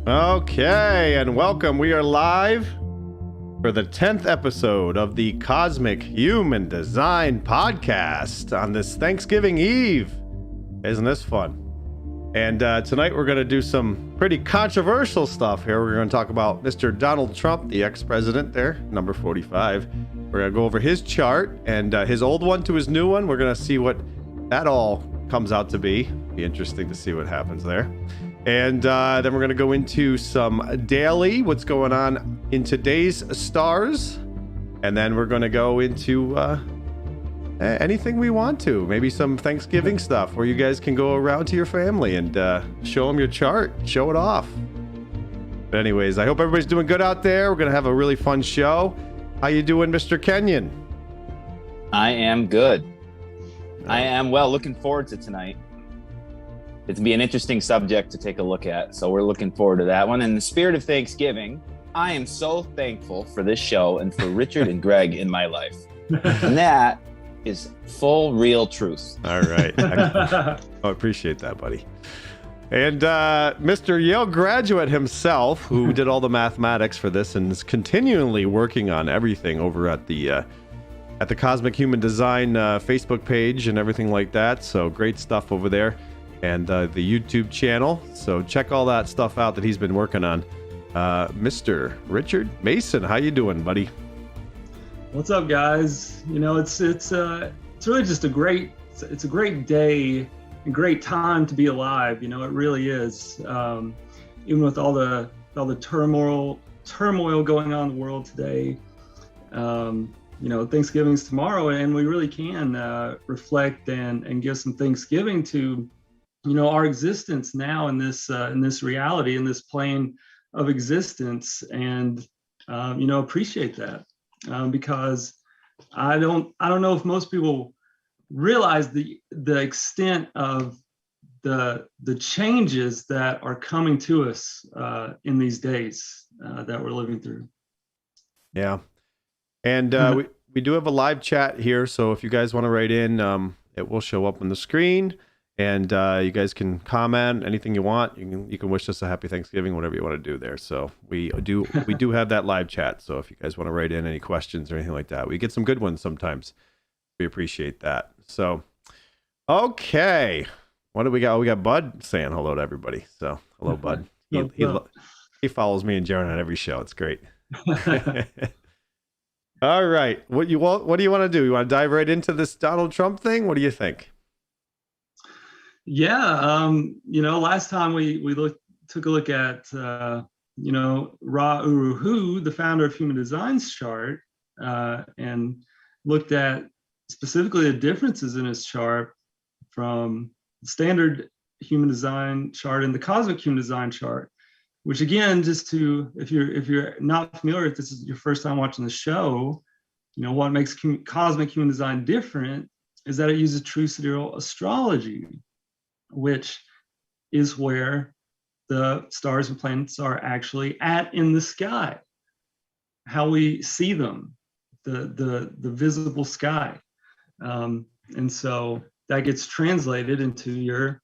Okay, and welcome. We are live for the 10th episode of the Cosmic Human Design Podcast on this Thanksgiving Eve. Isn't this fun? And tonight we're going to do some pretty controversial stuff here. We're going to talk about Mr. Donald Trump, the ex-president there, number 45. We're going to go over his chart and his old one to his new one. We're going to see what that all comes out to be. Be interesting to see what happens there. And then we're going to go into some daily, what's going on in today's stars. And then we're going to go into anything we want to. Maybe some Thanksgiving stuff where you guys can go around to your family and show them your chart, show it off. But anyways, I hope everybody's doing good out there. We're going to have a really fun show. How you doing, Mr. KENYON? I am good. I am well. Looking forward to tonight. It's be an interesting subject to take a look at, so we're looking forward to that one. In the spirit of Thanksgiving, I am so thankful for this show and for Richard and Greg in my life. And that is full, real truth. All right. I appreciate that, buddy. And Mr. Yale graduate himself, who did all the mathematics for this and is continually working on everything over at the Cosmic Human Design Facebook page and everything like that. So great stuff over there. And the YouTube channel. So check all that stuff out that he's been working on. Mr. Richard Mason, how you doing, buddy? What's up, guys? You know, it's really just a great day, a great time to be alive. You know, it really is. Even with all the turmoil going on in the world today. You know, Thanksgiving's tomorrow, and we really can reflect and give some Thanksgiving to, you know, our existence now in this reality, in this plane of existence, and you know, appreciate that because I don't know if most people realize the extent of the changes that are coming to us in these days that we're living through. Yeah, and we do have a live chat here, so if you guys want to write in, it will show up on the screen. And you guys can comment anything you want. You can wish us a happy Thanksgiving, whatever you want to do there. So we do have that live chat. So if you guys want to write in any questions or anything like that, we get some good ones sometimes. We appreciate that. So okay, what do we got? We got Bud saying hello to everybody. So hello, Bud. He follows me and Jaron on every show. It's great. All right, what do you want to do? You want to dive right into this Donald Trump thing? What do you think? Yeah, you know, last time we took a look at you know, Ra Uru Hu, the founder of Human Design's chart, and looked at specifically the differences in his chart from the standard Human Design chart and the Cosmic Human Design chart. Which again, just to if you're not familiar, if this is your first time watching the show, you know, what makes Cosmic Human Design different is that it uses true sidereal astrology, which is where the stars and planets are actually at in the sky, how we see them, the visible sky. And so that gets translated into your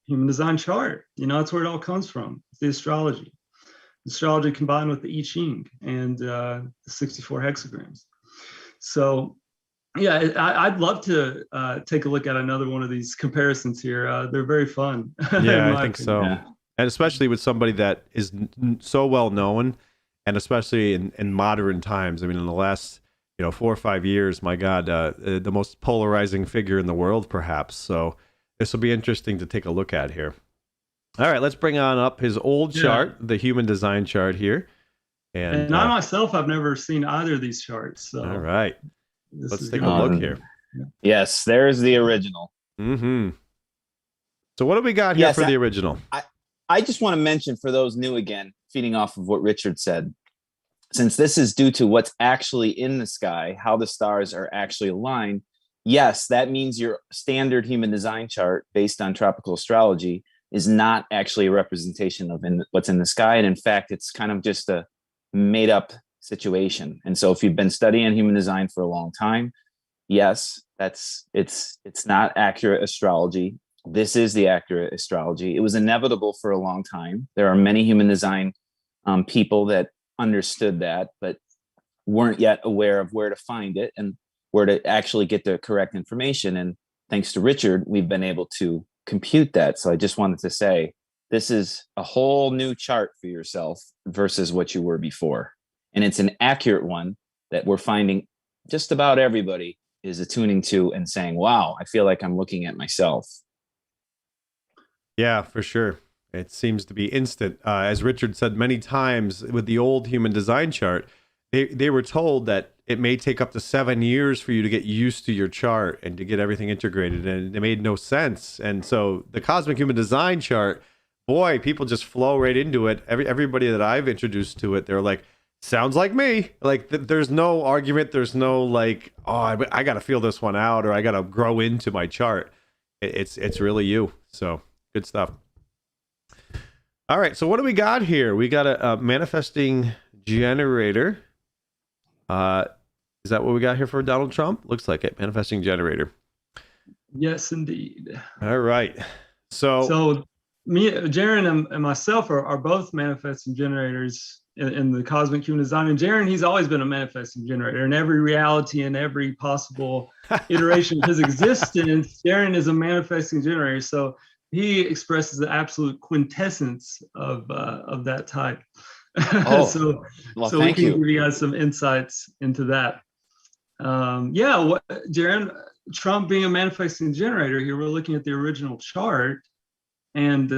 human design chart. You know, that's where it all comes from, the astrology. Astrology combined with the I Ching and the 64 hexagrams. So yeah, I'd love to take a look at another one of these comparisons here. They're very fun. Yeah, I think so. Yeah. And especially with somebody that is so well known, and especially in modern times. I mean, in the last 4 or 5 years, my God, the most polarizing figure in the world, perhaps. So this will be interesting to take a look at here. All right, let's bring on up his old chart, the Human Design chart here. And I myself, I've never seen either of these charts. So. All right. Let's take a look here. Yes, there's the original. Mm-hmm. So what do we got here for the original? I just want to mention for those new again, feeding off of what Richard said, since this is due to what's actually in the sky, how the stars are actually aligned. Yes, that means your standard human design chart based on tropical astrology is not actually a representation of what's in the sky. And in fact, it's kind of just a made up situation. And so if you've been studying human design for a long time, yes, it's not accurate astrology. This is the accurate astrology. It was inevitable for a long time. There are many human design people that understood that, but weren't yet aware of where to find it and where to actually get the correct information. And thanks to Richard, we've been able to compute that. So I just wanted to say, this is a whole new chart for yourself versus what you were before. And it's an accurate one that we're finding just about everybody is attuning to and saying, wow, I feel like I'm looking at myself. Yeah, for sure. It seems to be instant. As Richard said many times with the old human design chart, they were told that it may take up to 7 years for you to get used to your chart and to get everything integrated, and it made no sense. And so the cosmic human design chart, boy, people just flow right into it. Everybody that I've introduced to it, they're like, sounds like me. Like there's no argument. There's no like, oh, I got to feel this one out, or I got to grow into my chart. It's really you. So good stuff. All right. So what do we got here? We got a manifesting generator. Is that what we got here for Donald Trump? Looks like it. Manifesting generator. Yes, indeed. All right. So me, JARIN, and myself are both manifesting generators in the cosmic human design. And JARIN, he's always been a manifesting generator in every reality and every possible iteration of his existence. JARIN is a manifesting generator. So he expresses the absolute quintessence of that type. Oh, so well, we can give you guys some insights into that. JARIN, Trump being a manifesting generator here, we're looking at the original chart, and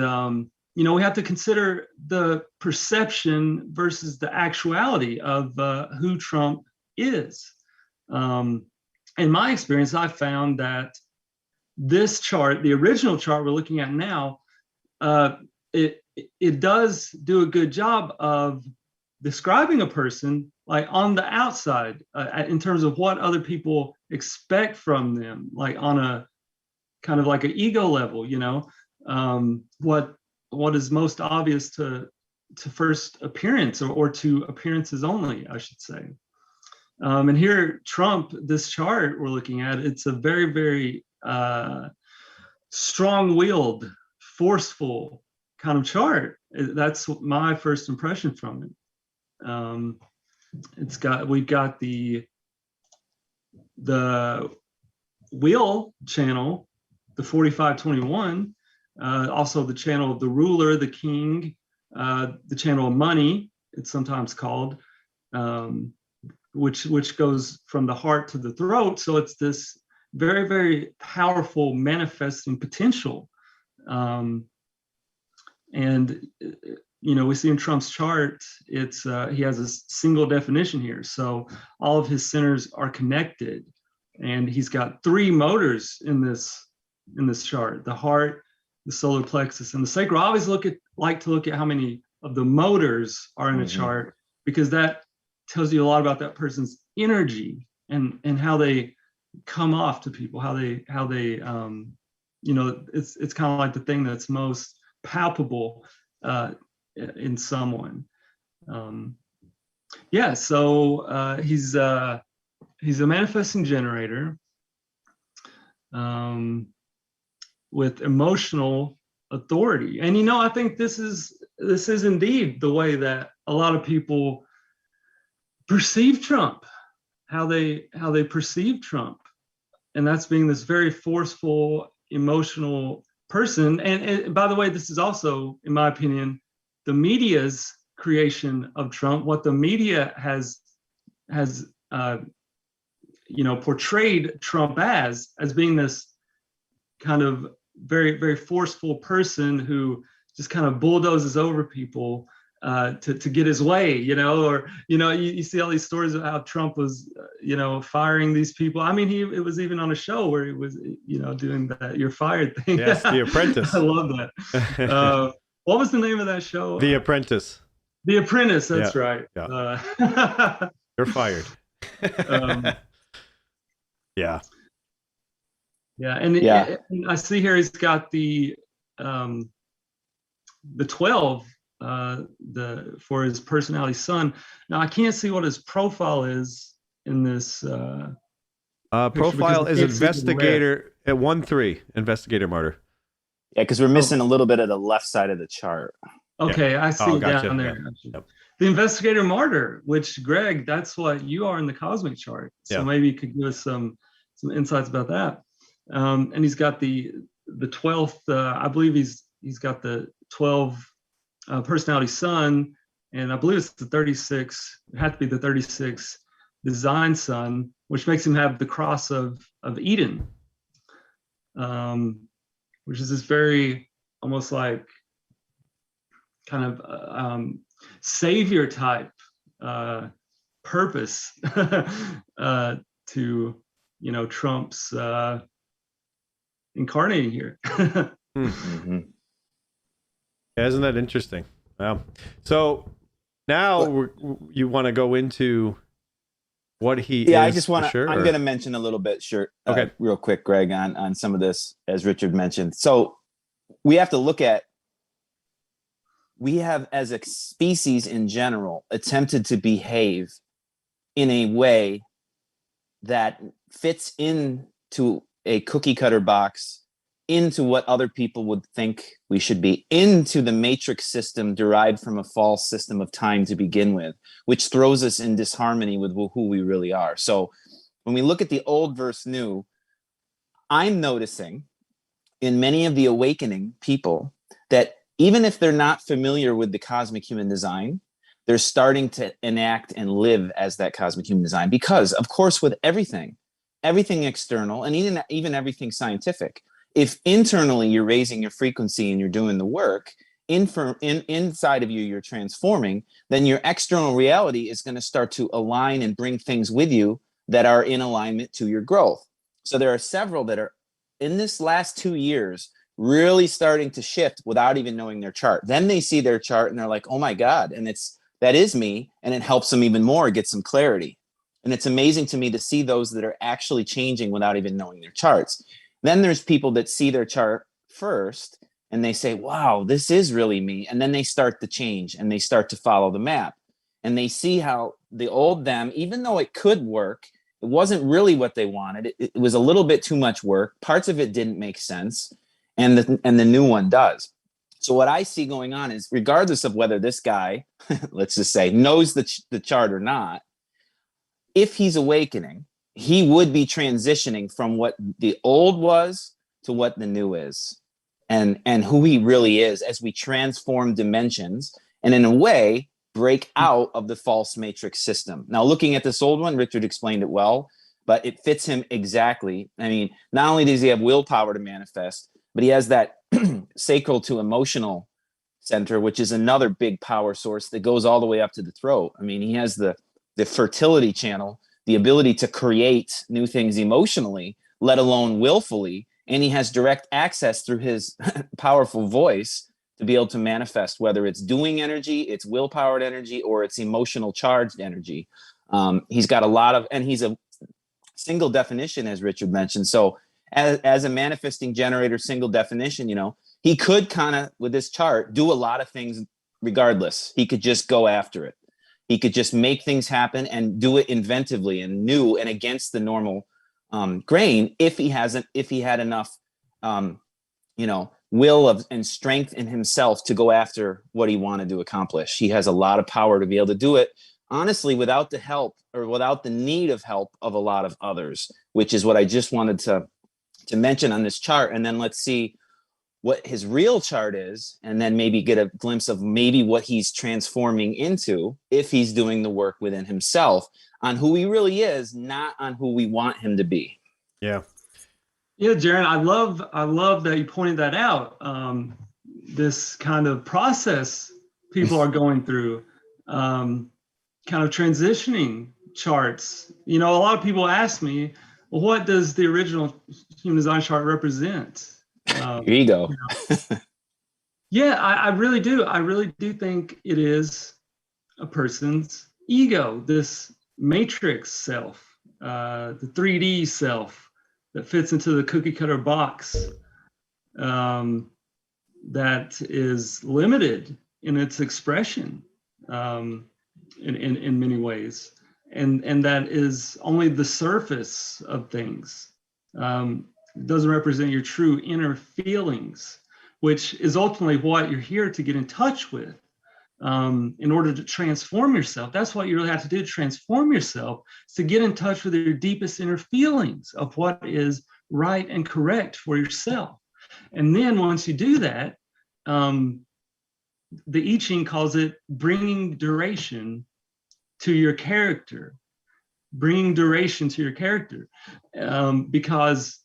we have to consider the perception versus the actuality of who Trump is. In my experience, I found that this chart, the original chart we're looking at now, it does do a good job of describing a person like on the outside in terms of what other people expect from them, like on a kind of like an ego level, what is most obvious to first appearance or to appearances only, I should say. And here, Trump, this chart we're looking at, it's a very, very strong-willed, forceful kind of chart. That's my first impression from it. We've got the wheel channel, the 4521, also the channel of the ruler, the king, the channel of money, it's sometimes called, which goes from the heart to the throat. So it's this very, very powerful manifesting potential. And we see in Trump's chart, it's he has a single definition here. So all of his centers are connected, and he's got 3 motors in this chart: the heart, the solar plexus, and the sacral. I always like to look at how many of the motors are in a chart, because that tells you a lot about that person's energy and how they come off to people, how they it's kind of like the thing that's most palpable in someone. So he's a manifesting generator with emotional authority. And I think this is indeed the way that a lot of people perceive Trump, how they perceive Trump. And that's being this very forceful, emotional person. And by the way, this is also, in my opinion, the media's creation of Trump. What the media has portrayed Trump as being this kind of very, very forceful person who just kind of bulldozes over people to get his way, you see all these stories of how Trump was, firing these people. I mean, it was even on a show where he was, doing that "you're fired" thing. Yes, The Apprentice. I love that. What was the name of that show? The Apprentice. The Apprentice. That's yeah. right. Yeah. You're fired. Yeah. Yeah, and I see here he's got the 12. For his personality sun. Now I can't see what his profile is in this profile is investigator at 1-3, investigator martyr. Yeah, because we're missing a little bit of the left side of the chart. Okay, I see it gotcha. down there. Yeah. Yep. The investigator martyr, which Greg, that's what you are in the cosmic chart. So Yeah. maybe you could give us some insights about that. And he's got the 12th. I believe he's got the 12 personality sun, and I believe it's the 36. It had to be the 36 design sun, which makes him have the cross of Eden, which is this very almost like kind of savior type purpose to Trump's incarnating here. Mm-hmm. Yeah, isn't that interesting? Wow. So now you want to go into what he is. I just want to. Sure, I'm going to mention a little bit, okay, real quick, Greg, on some of this, as Richard mentioned. So we have to look at. We have, as a species in general, attempted to behave in a way that fits into a cookie cutter box, into what other people would think we should be, into the matrix system derived from a false system of time to begin with, which throws us in disharmony with who we really are. So when we look at the old versus new, I'm noticing in many of the awakening people that even if they're not familiar with the cosmic human design, they're starting to enact and live as that cosmic human design. Because, of course, with everything external and even everything scientific, if internally you're raising your frequency and you're doing the work, inside of you you're transforming, then your external reality is going to start to align and bring things with you that are in alignment to your growth. So there are several that are, in this last 2 years, really starting to shift without even knowing their chart. Then they see their chart and they're like, oh my God, and that is me, and it helps them even more get some clarity. And it's amazing to me to see those that are actually changing without even knowing their charts. Then there's people that see their chart first and they say, wow, this is really me. And then they start to change and they start to follow the map. And they see how the old them, even though it could work, it wasn't really what they wanted. It was a little bit too much work. Parts of it didn't make sense. And the new one does. So what I see going on is, regardless of whether this guy, let's just say, knows the chart or not, if he's awakening, he would be transitioning from what the old was to what the new is, and who he really is as we transform dimensions and, in a way, break out of the false matrix system. Now, looking at this old one, Richard explained it well, but it fits him exactly. I mean, not only does he have willpower to manifest, but he has that sacral to emotional center, which is another big power source that goes all the way up to the throat. I mean, he has the fertility channel, the ability to create new things emotionally, let alone willfully. And he has direct access through his powerful voice to be able to manifest, whether it's doing energy, it's willpowered energy, or it's emotional charged energy. He's got a lot of, and he's a single definition, as Richard mentioned. So as a manifesting generator, single definition, he could kind of, with this chart, do a lot of things regardless. He could just go after it. He could just make things happen and do it inventively and new and against the normal grain if he had enough, will and strength in himself to go after what he wanted to accomplish. He has a lot of power to be able to do it, honestly, without the help or without the need of help of a lot of others, which is what I just wanted to mention on this chart. And then let's see what his real chart is, and then maybe get a glimpse of maybe what he's transforming into if he's doing the work within himself on who he really is, not on who we want him to be. Yeah. Yeah, Jarin, I love that you pointed that out. This kind of process people are going through, kind of transitioning charts. A lot of people ask me, well, what does the original human design chart represent? Your ego. Yeah, I really do. I really do think it is a person's ego, this matrix self, the 3D self that fits into the cookie cutter box, that is limited in its expression in many ways, and that is only the surface of things. It doesn't represent your true inner feelings. which is ultimately what you're here to get in touch with. In order to transform yourself. That's what you really have to do to transform yourself, is to get in touch with your deepest inner feelings of what is right and correct for yourself. And then once you do that, the I Ching calls it bringing duration to your character, bringing duration to your character, because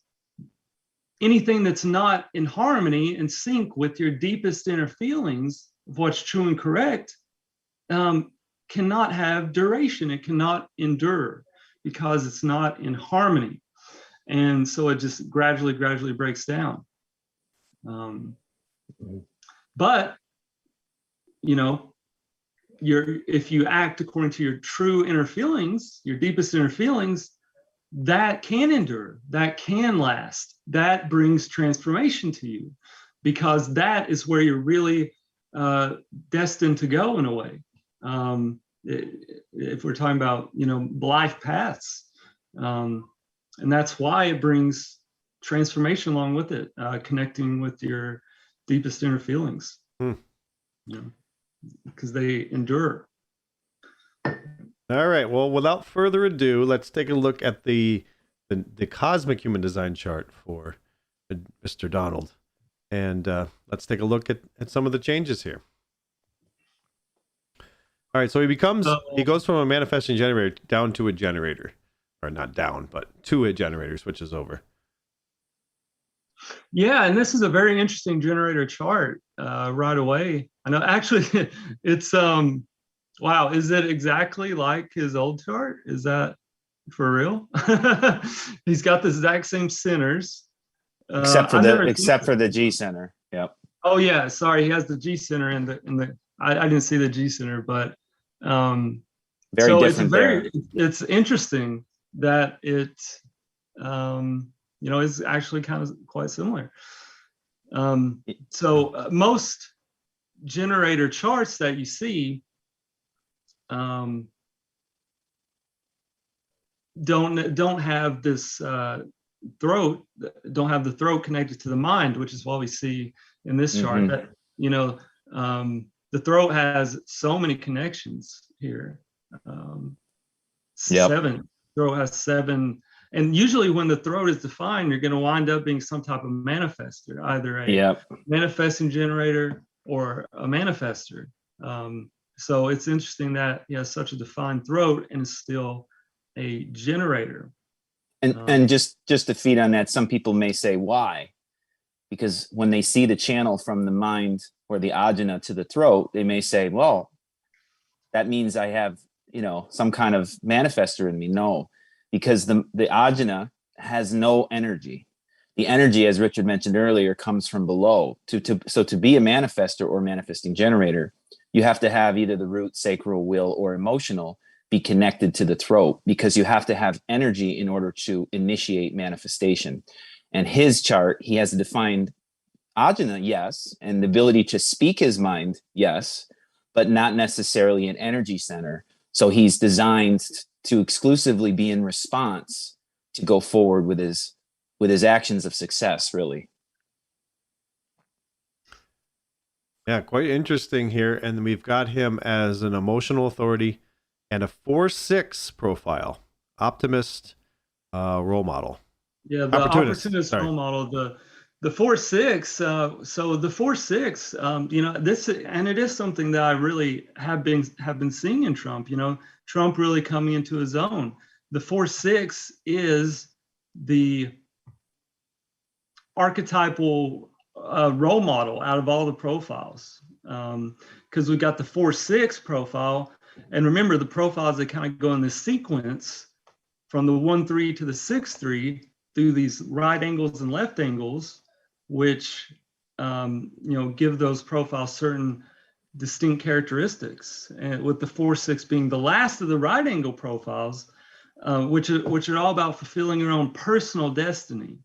anything that's not in harmony and sync with your deepest inner feelings of what's true and correct cannot have duration. It cannot endure because it's not in harmony. And so it just gradually breaks down. But, you know, if you act according to your true inner feelings, your deepest inner feelings, that can endure, that can last, that brings transformation to you, because that is where you're really destined to go in a way. If we're talking about, you know, life paths, and that's why it brings transformation along with it, connecting with your deepest inner feelings, you know, because they endure. All right. Well, without further ado, let's take a look at the cosmic human design chart for Mr. Donald. And let's take a look at some of the changes here. All right, so he goes from a manifesting generator down to a generator. Or not down, but to a generator, switches over. Yeah, and this is a very interesting generator chart right away. I know, actually, it's, wow, is it exactly like his old chart? Is that for real? He's got the exact same centers. Except for the G center. Yep. Oh yeah, sorry, he has the G center in the. I didn't see the G center, but very different there. It's interesting that it you know, is actually kind of quite similar. So most generator charts that you see don't have this throat, don't have the throat connected to the mind, which is what we see in this chart. That, you know, the throat has so many connections here. Seven. Throat has 7. And usually when the throat is defined, you're going to wind up being some type of manifester, either a manifesting generator or a manifester. So it's interesting that he has such a defined throat and is still a generator. And just to feed on that, some people may say, why? Because when they see the channel from the mind or the ajna to the throat, they may say, well, that means I have, you know, some kind of manifester in me. No, because the ajna has no energy. The energy, as Richard mentioned earlier, comes from below. So to be a manifester or manifesting generator, you have to have either the root, sacral, will, or emotional be connected to the throat, because you have to have energy in order to initiate manifestation. And his chart, he has a defined ajna, yes, and the ability to speak his mind, yes, but not necessarily an energy center. So he's designed to exclusively be in response to go forward with his actions of success, really. Yeah, quite interesting here. And we've got him as an emotional authority and a 4-6 profile, optimist, role model. Yeah, the opportunist role model, the 4-6. So the 4-6, you know, this, and it is something that I really have been seeing in Trump. You know, Trump really coming into his own. The 4-6 is the archetypal role model out of all the profiles, because we got the 4-6 profile. And remember, the profiles that kind of go in this sequence from the 1-3 to the 6-3 through these right angles and left angles, which you know, give those profiles certain distinct characteristics. And with the 4-6 being the last of the right angle profiles, which are all about fulfilling your own personal destiny.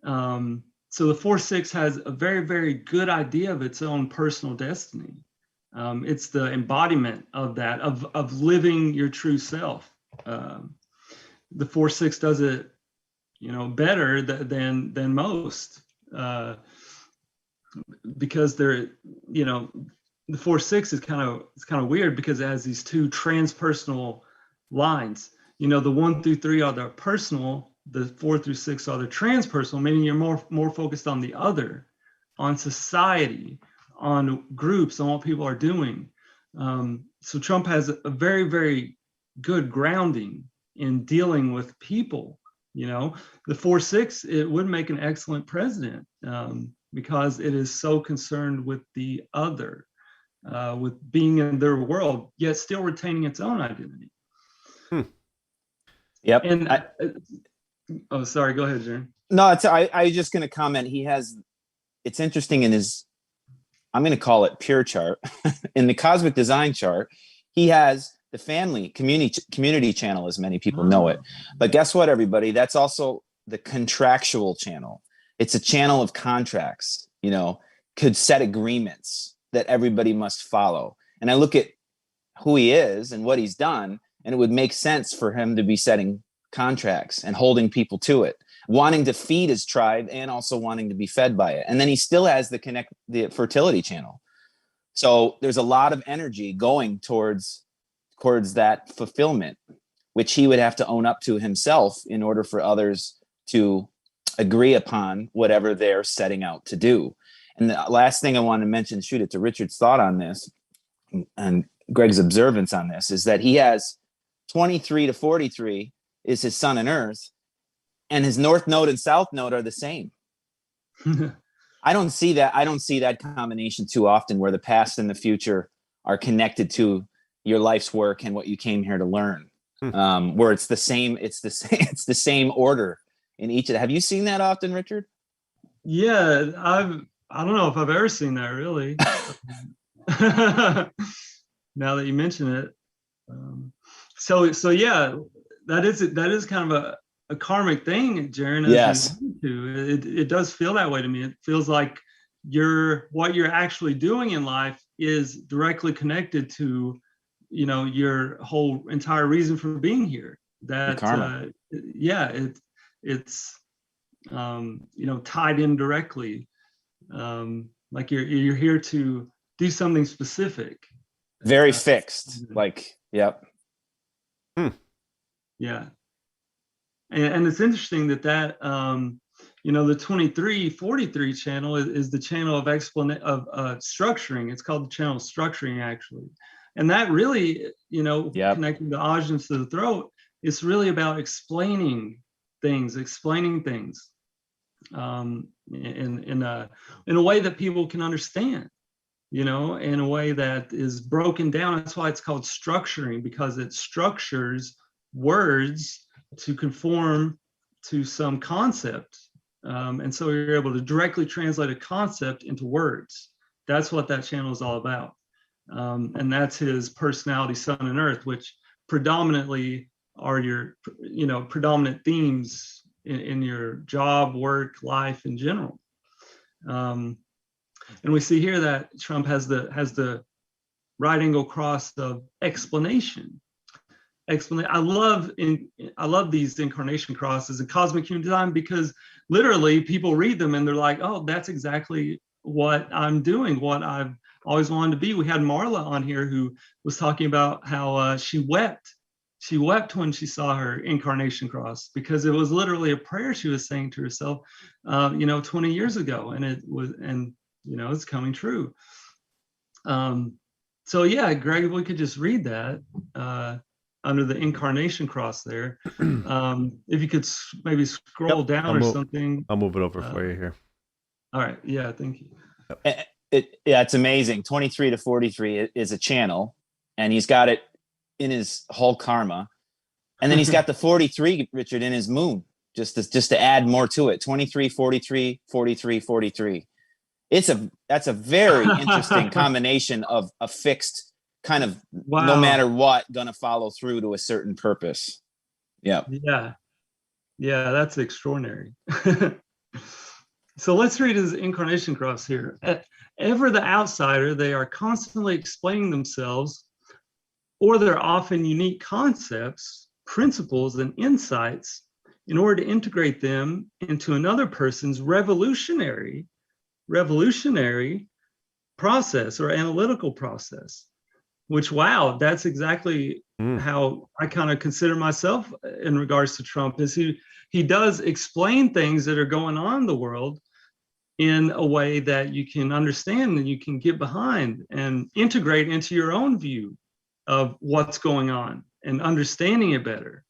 So the 4-6 has a very, very good idea of its own personal destiny. It's the embodiment of that, of living your true self. The 4-6 does it, you know, better than most. because they're, you know, the 4-6 is kind of weird because it has these two transpersonal lines. You know, the 1 through 3 are the personal, the 4 through 6 are the transpersonal, meaning you're more focused on the other, on society, on groups, on what people are doing. So Trump has a very, very good grounding in dealing with people. You know, the 4-6, it would make an excellent president because it is so concerned with the other, with being in their world, yet still retaining its own identity. Yep. And oh, sorry, go ahead, Jaron. No, I was just going to comment. It's interesting in his, I'm going to call it pure chart. In the cosmic design chart, he has the family community channel, as many people know it. But guess what, everybody? That's also the contractual channel. It's a channel of contracts, you know, could set agreements that everybody must follow. And I look at who he is and what he's done, and it would make sense for him to be setting contracts and holding people to it, wanting to feed his tribe and also wanting to be fed by it. And then he still has the fertility channel. So there's a lot of energy going towards that fulfillment, which he would have to own up to himself in order for others to agree upon whatever they're setting out to do. And the last thing I want to mention, shoot it to Richard's thought on this and Greg's observance on this, is that he has 23 to 43 is his sun and earth, and his north node and south node are the same. I don't see that combination too often, where the past and the future are connected to your life's work and what you came here to learn. Where it's the same order in each of them. Have you seen that often, Richard? Yeah, I don't know if I've ever seen that, really. Now that you mention it. So yeah, that is kind of a karmic thing, Jaron. Yes. It does feel that way to me. It feels like what you're actually doing in life is directly connected to, you know, your whole entire reason for being here. That it's you know, tied in directly. Like you're here to do something specific. Very fixed. Like, yep. Yeah. And it's interesting that you know, the 2343 channel is the channel of structuring. It's called the channel of structuring, actually. And that really, you know, connecting the ajnas to the throat, it's really about explaining things in a way that people can understand, you know, in a way that is broken down. That's why it's called structuring, because it structures words to conform to some concept. And so you're able to directly translate a concept into words. That's what that channel is all about. And that's his personality, sun and earth, which predominantly are your, you know, predominant themes in your job, work, life in general. And we see here that Trump has the right angle cross of explanation. I love these incarnation crosses in cosmic human design, because literally people read them and they're like, oh, that's exactly what I'm doing, what I've always wanted to be. We had Marla on here who was talking about how she wept when she saw her incarnation cross, because it was literally a prayer she was saying to herself, you know, 20 years ago, and you know, it's coming true. So yeah, Greg, if we could just read that under the incarnation cross there. If you could maybe scroll down or something. I'll move it over for you here. All right. Yeah, thank you. It's amazing. 23 to 43 is a channel, and he's got it in his whole karma. And then he's got the 43, Richard, in his moon, just to add more to it. 23, 43, 43, 43. That's a very interesting combination of a fixed kind of, no matter what, gonna follow through to a certain purpose. Yeah, that's extraordinary. So let's read his incarnation cross here. Ever the outsider, they are constantly explaining themselves or their often unique concepts, principles, and insights in order to integrate them into another person's revolutionary revolutionary process or analytical process, which, wow, that's exactly how I kind of consider myself in regards to Trump. Is he does explain things that are going on in the world in a way that you can understand and you can get behind and integrate into your own view of what's going on and understanding it better.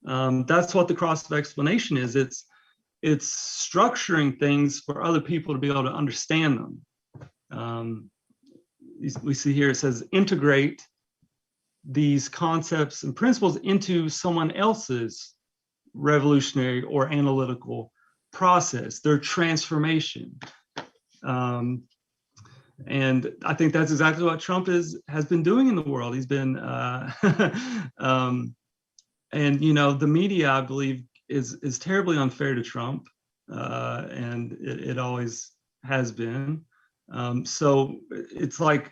That's what the cross of explanation is. It's structuring things for other people to be able to understand them. We see here, it says integrate these concepts and principles into someone else's revolutionary or analytical process, their transformation. And I think that's exactly what Trump has been doing in the world. He's been, and you know, the media, I believe, is terribly unfair to Trump, and it always has been. So it's like,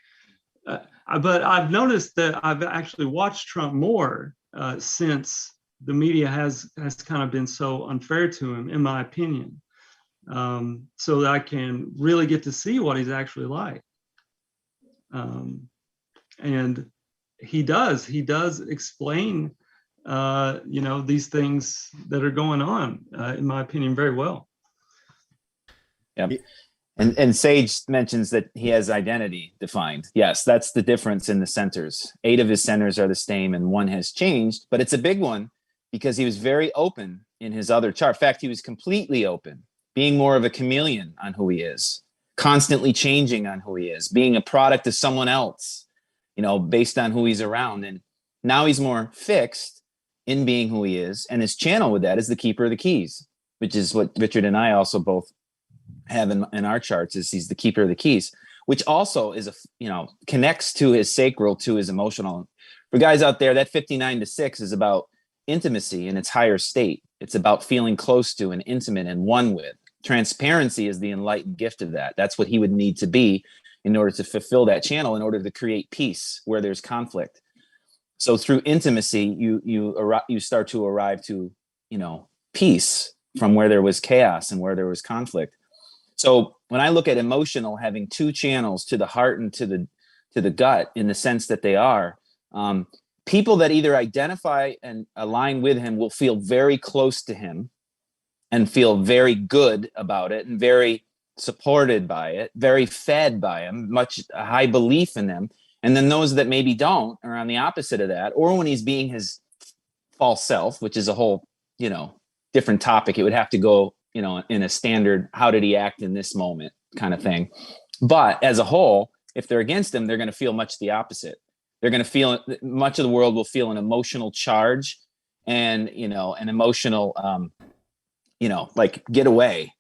but I've noticed that I've actually watched Trump more since the media has kind of been so unfair to him, in my opinion, so that I can really get to see what he's actually like. And he does explain, you know, these things that are going on, in my opinion, very well. Yeah. And Sage mentions that he has identity defined. Yes, that's the difference in the centers. 8 of his centers are the same and 1 has changed, but it's a big one because he was very open in his other chart. In fact, he was completely open, being more of a chameleon on who he is, constantly changing on who he is, being a product of someone else, you know, based on who he's around. And now he's more fixed in being who he is. And his channel with that is the keeper of the keys, which is what Richard and I also both have in our charts. Is he's the keeper of the keys, which also is connects to his sacral, to his emotional. For guys out there, that 59-6 is about intimacy in its higher state. It's about feeling close to and intimate and one with. Transparency is the enlightened gift of that. That's what he would need to be in order to fulfill that channel, in order to create peace where there's conflict. So through intimacy, you start to arrive to, you know, peace from where there was chaos and where there was conflict. So when I look at emotional having 2 channels, to the heart and to the gut, in the sense that they are, people that either identify and align with him will feel very close to him and feel very good about it and very supported by it, very fed by him, much a high belief in them. And then those that maybe don't are on the opposite of that, or when he's being his false self, which is a whole, you know, different topic. It would have to go, you know, in a standard, how did he act in this moment kind of thing. But as a whole, if they're against him, they're going to feel much the opposite. They're going to feel, much of the world will feel an emotional charge and, you know, an emotional, like get away.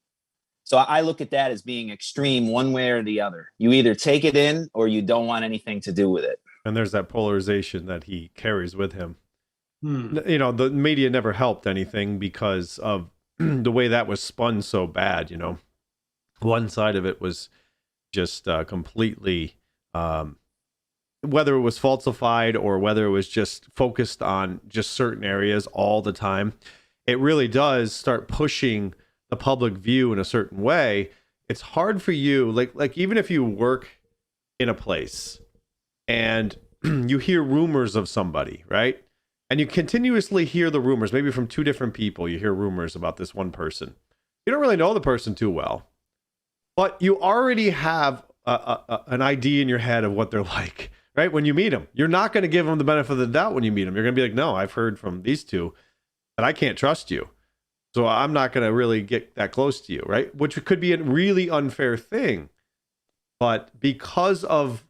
So I look at that as being extreme one way or the other. You either take it in or you don't want anything to do with it. And there's that polarization that he carries with him. You know, the media never helped anything because of the way that was spun so bad, you know. One side of it was just completely, whether it was falsified or whether it was just focused on just certain areas all the time, it really does start pushing the public view in a certain way. It's hard for you, like even if you work in a place and you hear rumors of somebody, right? And you continuously hear the rumors, maybe from 2 different people, you hear rumors about this one person. You don't really know the person too well, but you already have an idea in your head of what they're like, right? When you meet them, you're not going to give them the benefit of the doubt when you meet them. You're going to be like, no, I've heard from these 2 that I can't trust you. So I'm not going to really get that close to you, right? Which could be a really unfair thing. But because of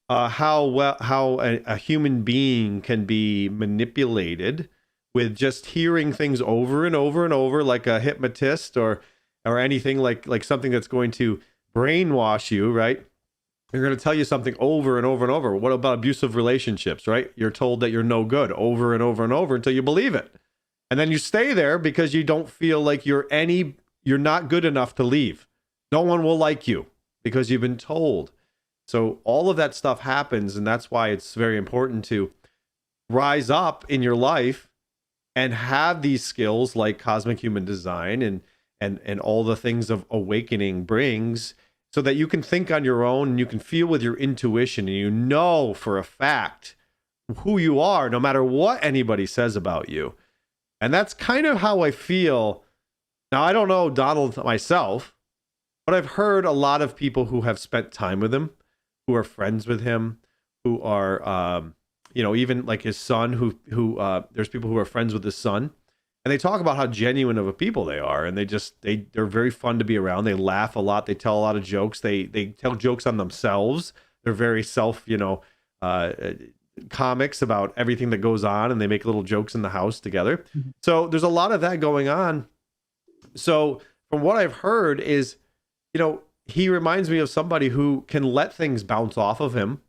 how a human being can be manipulated with just hearing things over and over and over, like a hypnotist or anything like something that's going to brainwash you, right? They're going to tell you something over and over and over. What about abusive relationships, right? You're told that you're no good over and over and over until you believe it. And then you stay there because you don't feel like you're not good enough to leave. No one will like you because you've been told. So all of that stuff happens, and that's why it's very important to rise up in your life and have these skills like cosmic human design and all the things of awakening brings, so that you can think on your own and you can feel with your intuition, and you know for a fact who you are, no matter what anybody says about you. And that's kind of how I feel. Now, I don't know Donald myself, but I've heard a lot of people who have spent time with him, who are friends with him, who are, even like his son, who there's people who are friends with his son, and they talk about how genuine of a people they are. And they're very fun to be around. They laugh a lot. They tell a lot of jokes. They tell jokes on themselves. They're very comics about everything that goes on, and they make little jokes in the house together. So there's a lot of that going on. So from what I've heard is, he reminds me of somebody who can let things bounce off of him.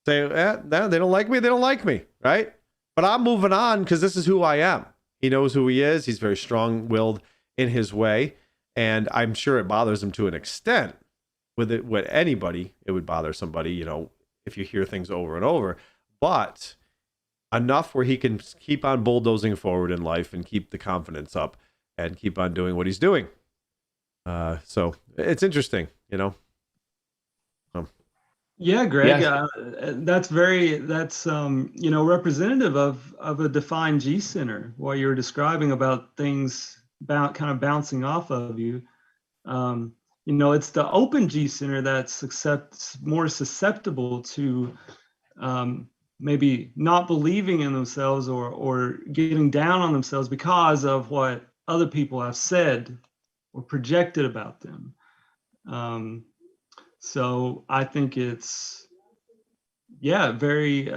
Say, they don't like me. They don't like me. Right. But I'm moving on because this is who I am. He knows who he is. He's very strong-willed in his way. And I'm sure it bothers him to an extent. With anybody, it would bother somebody, if you hear things over and over. But enough where he can keep on bulldozing forward in life and keep the confidence up and keep on doing what he's doing. So it's interesting, Yeah, Greg, Yeah. that's representative of a defined G center. What you were describing about things kind of bouncing off of you. It's the open G center that's more susceptible to maybe not believing in themselves or getting down on themselves because of what other people have said or projected about them. So I think it's, very,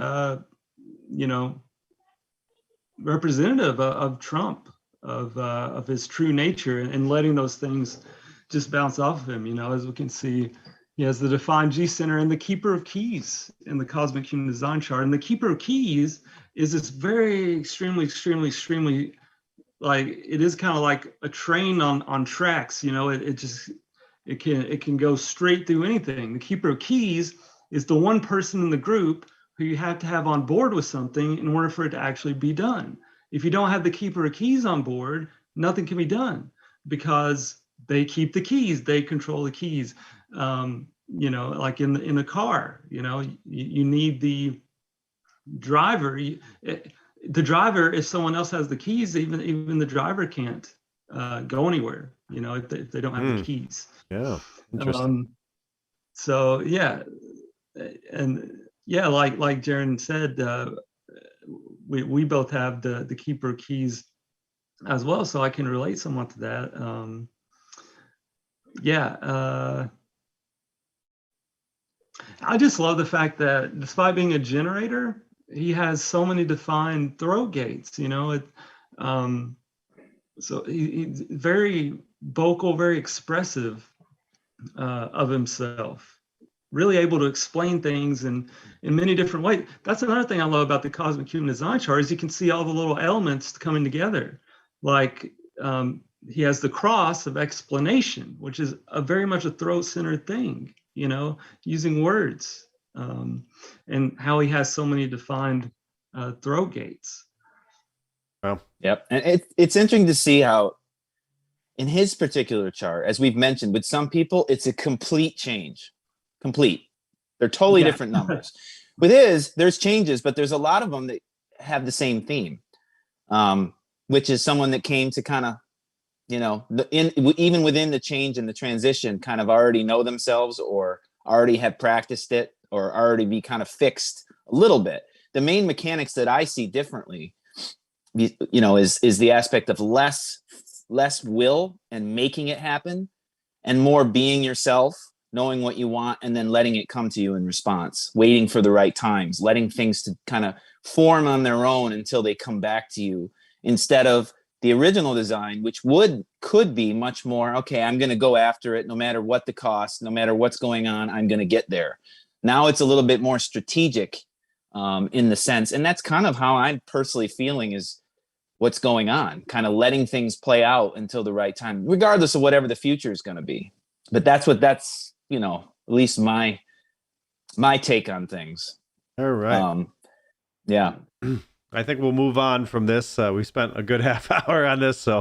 representative of Trump, of his true nature, and letting those things just bounce off of him. As we can see, he has the defined G center and the keeper of keys in the cosmic human design chart. And the keeper of keys is this very extremely, like, it is kind of like a train on tracks. It can go straight through anything. The keeper of keys is the one person in the group who you have to have on board with something in order for it to actually be done. If you don't have the keeper of keys on board, nothing can be done because they keep the keys, they control the keys. Like in a car, you need the driver. The driver, if someone else has the keys, even the driver can't go anywhere, if they don't have the keys. Yeah, interesting. So yeah, and yeah, like JARIN said, we both have the keeper keys as well, so I can relate somewhat to that. I just love the fact that despite being a generator, he has so many defined throat gates. So he's very vocal, very expressive of himself, really able to explain things in many different ways. That's another thing I love about the cosmic human design chart is you can see all the little elements coming together. Like he has the cross of explanation, which is very much a throat-centered thing, using words, and how he has so many defined throat gates. Wow. Yep. And it's interesting to see how in his particular chart, as we've mentioned, with some people, it's a complete change. Complete. They're totally different numbers. With his, there's changes, but there's a lot of them that have the same theme, which is someone that came to kind of, even within the change and the transition, kind of already know themselves or already have practiced it or already be kind of fixed a little bit. The main mechanics that I see differently, is the aspect of less will and making it happen, and more being yourself, knowing what you want, and then letting it come to you in response, waiting for the right times, letting things to kind of form on their own until they come back to you, instead of the original design, which could be much more, okay, I'm going to go after it no matter what the cost, no matter what's going on, I'm going to get there. Now it's a little bit more strategic in the sense, and that's kind of how I'm personally feeling is what's going on, kind of letting things play out until the right time, regardless of whatever the future is going to be. But that's at least my take on things. All right. Yeah. I think we'll move on from this. We spent a good half hour on this, so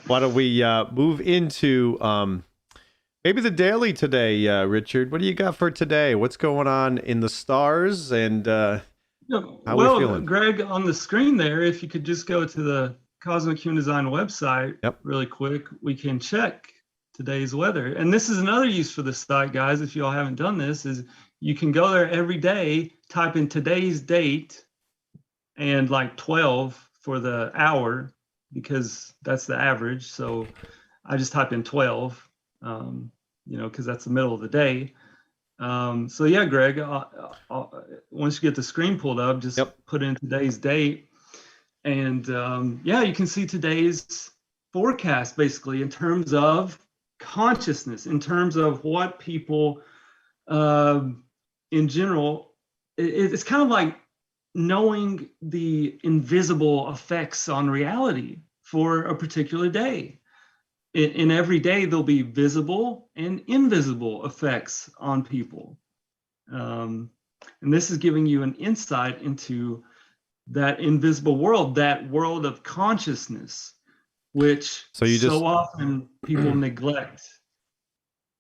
why don't we move into maybe the daily today, Richard? What do you got for today? What's going on in the stars, and how are we feeling? Greg, on the screen there, if you could just go to the Cosmic Human Design website really quick, we can check today's weather. And this is another use for the site, guys. If you all haven't done this, is you can go there every day, type in today's date and like 12 for the hour, because that's the average. So I just type in 12, because that's the middle of the day. So yeah, Greg, once you get the screen pulled up, just put in today's date, and you can see today's forecast basically in terms of consciousness, in terms of what people in general, it's kind of like knowing the invisible effects on reality for a particular day. In every day, there'll be visible and invisible effects on people. And this is giving you an insight into that invisible world, that world of consciousness, which so often people neglect.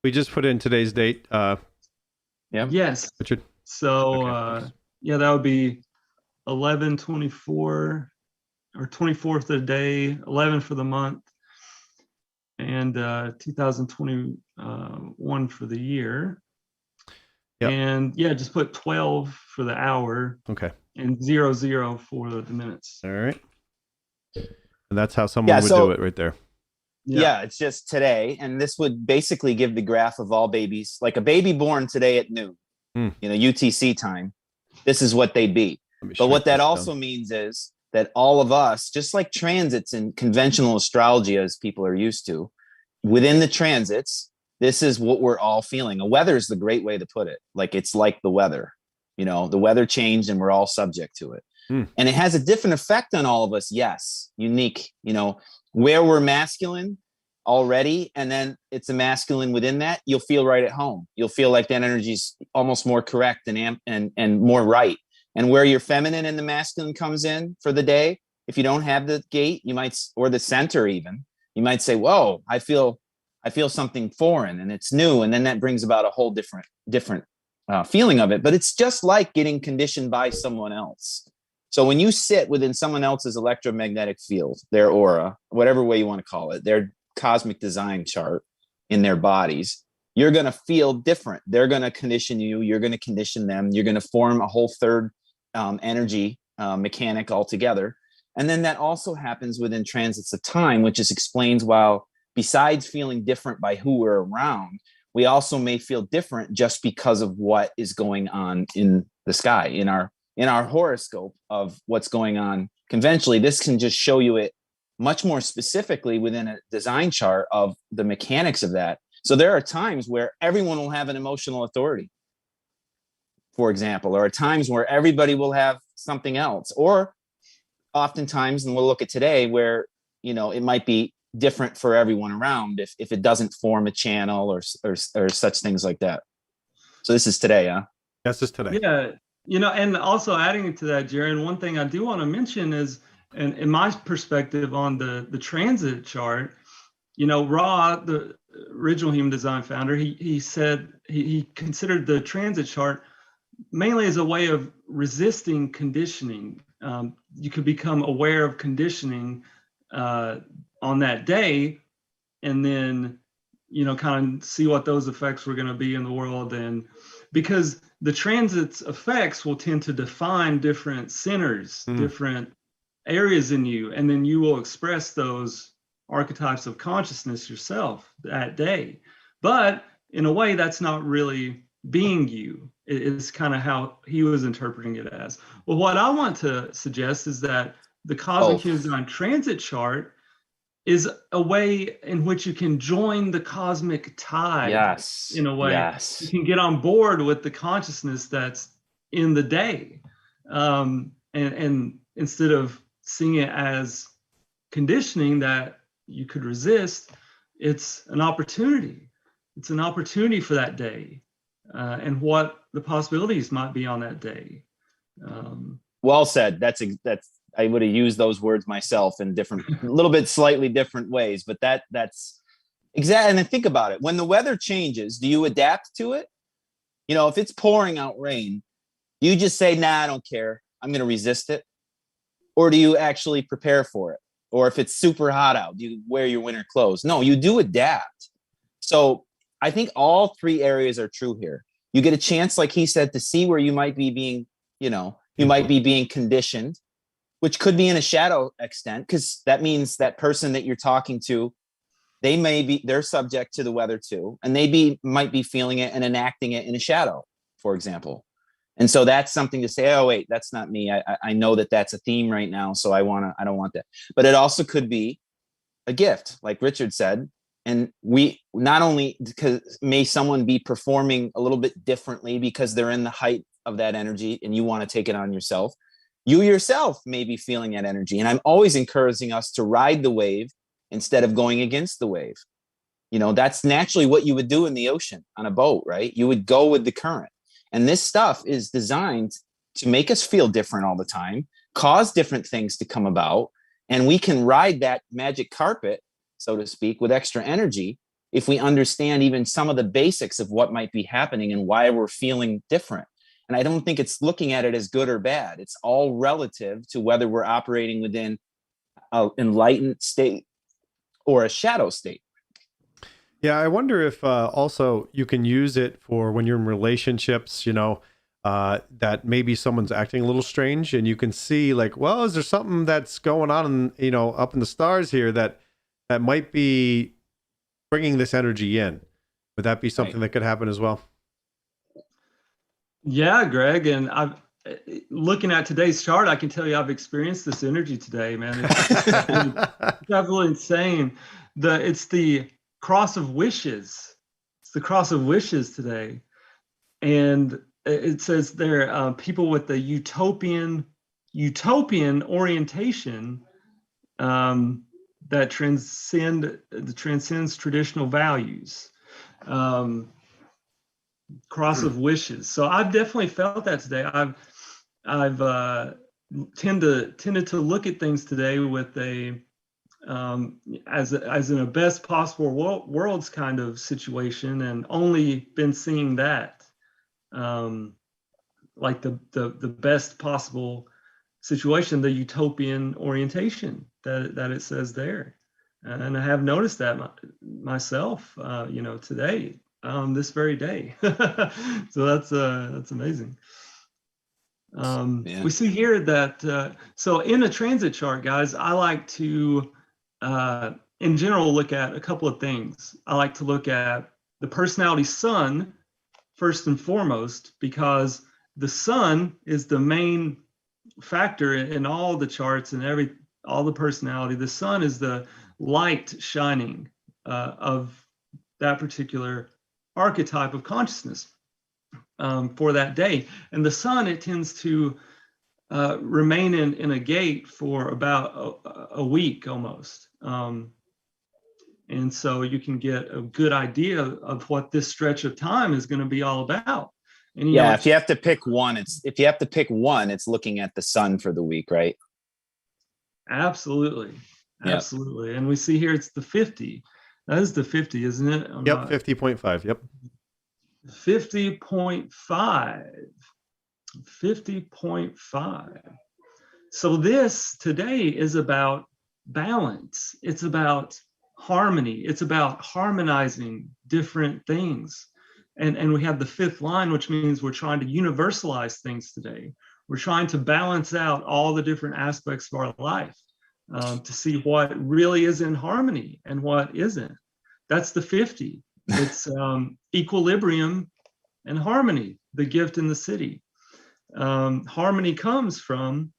We just put in today's date. Yes. Richard. So, that would be 11/24 or 24th of the day, 11 for the month, and 2021 for the year. And just put 12 for the hour. Okay. And 00 for the minutes. All right. And that's how someone would do it right there. Yeah, it's just today. And this would basically give the graph of all babies, like a baby born today at noon, UTC time. This is what they'd be. But what that also means is that all of us, just like transits in conventional astrology, as people are used to, within the transits, this is what we're all feeling. A weather is the great way to put it. Like, it's like the weather, the weather changed and we're all subject to it. And it has a different effect on all of us. Yes. Unique, where we're masculine already, and then it's a masculine within that, you'll feel right at home. You'll feel like that energy is almost more correct and more right. And where your feminine and the masculine comes in for the day, if you don't have the gate, you might, or the center even, you might say, whoa, I feel something foreign and it's new. And then that brings about a whole different feeling of it. But it's just like getting conditioned by someone else. So when you sit within someone else's electromagnetic field, their aura, whatever way you want to call it, their cosmic design chart in their bodies, you're going to feel different. They're going to condition you. You're going to condition them. You're going to form a whole third energy mechanic altogether. And then that also happens within transits of time, which just explains why, besides feeling different by who we're around, we also may feel different just because of what is going on in the sky, in our horoscope of what's going on conventionally. This can just show you it much more specifically within a design chart of the mechanics of that. So there are times where everyone will have an emotional authority, for example, or at times where everybody will have something else, or oftentimes, and we'll look at today, where, it might be different for everyone around if it doesn't form a channel or such things like that. So this is today, huh? Yes, this is today. Yeah. And also adding to that, JARIN, one thing I do want to mention is, and in my perspective on the transit chart, Ra, the original human design founder, he said he considered the transit chart mainly as a way of resisting conditioning. You could become aware of conditioning on that day, and then, kind of see what those effects were going to be in the world. And because the transit's effects will tend to define different centers, different areas in you, and then you will express those archetypes of consciousness yourself that day. But in a way, that's not really being you. It's kind of how he was interpreting it as. Well, what I want to suggest is that the Cosmic Human Design transit chart is a way in which you can join the cosmic tide. Yes. In a way, yes. You can get on board with the consciousness that's in the day, and instead of seeing it as conditioning that you could resist, it's an opportunity. It's an opportunity for that day, and what the possibilities might be on that day. Well said. That's I would have used those words myself in different, a little bit slightly different ways, but that's exactly. And then think about it. When the weather changes, do you adapt to it? You know, if it's pouring out rain, you just say, nah, I don't care, I'm going to resist it. Or do you actually prepare for it? Or if it's super hot out, do you wear your winter clothes? No, you do adapt. So I think all three areas are true here. You get a chance, like he said, to see where you might be being, you might be being conditioned, which could be in a shadow extent, because that means that person that you're talking to, they're subject to the weather too, and might be feeling it and enacting it in a shadow, for example. And so that's something to say, oh, wait, that's not me. I know that that's a theme right now. So I don't want that. But it also could be a gift, like Richard said. And we not only, because may someone be performing a little bit differently because they're in the height of that energy and you want to take it on yourself. You yourself may be feeling that energy. And I'm always encouraging us to ride the wave instead of going against the wave. That's naturally what you would do in the ocean on a boat, right? You would go with the current. And this stuff is designed to make us feel different all the time, cause different things to come about. And we can ride that magic carpet, so to speak, with extra energy if we understand even some of the basics of what might be happening and why we're feeling different. And I don't think it's looking at it as good or bad. It's all relative to whether we're operating within an enlightened state or a shadow state. Yeah, I wonder if also you can use it for when you're in relationships, that maybe someone's acting a little strange and you can see like, well, is there something that's going on, up in the stars here that might be bringing this energy in? Would that be something that could happen as well? Yeah, Greg. And looking at today's chart, I can tell you I've experienced this energy today, man. It's definitely insane. It's the cross of wishes. It's the cross of wishes today. And it says there, people with the utopian orientation that transcends traditional values. Cross of wishes. So I've definitely felt that today. I've tended to look at things today with a as in a best possible worlds kind of situation, and only been seeing that like the best possible situation, the utopian orientation that it says there. And I have noticed that myself today, this very day. So that's amazing. We see here that so in a transit chart, guys, I like to in general look at a couple of things. I like to look at the personality sun first and foremost, because the sun is the main factor in all the charts and all the personality. The sun is the light shining of that particular archetype of consciousness for that day. And the sun, it tends to remain in a gate for about a week almost. And so you can get a good idea of what this stretch of time is going to be all about. And if you have to pick one, it's looking at the sun for the week, right? Absolutely. Absolutely. Yep. And we see here it's the 50. That is the 50, isn't it? Yep, 50.5. Yep. 50.5. 50.5. So this today is about balance. It's about harmony. It's about harmonizing different things. And we have the fifth line, which means we're trying to universalize things today. We're trying to balance out all the different aspects of our life to see what really is in harmony and what isn't. That's the 50. It's equilibrium and harmony, the gift in the city. Harmony comes from,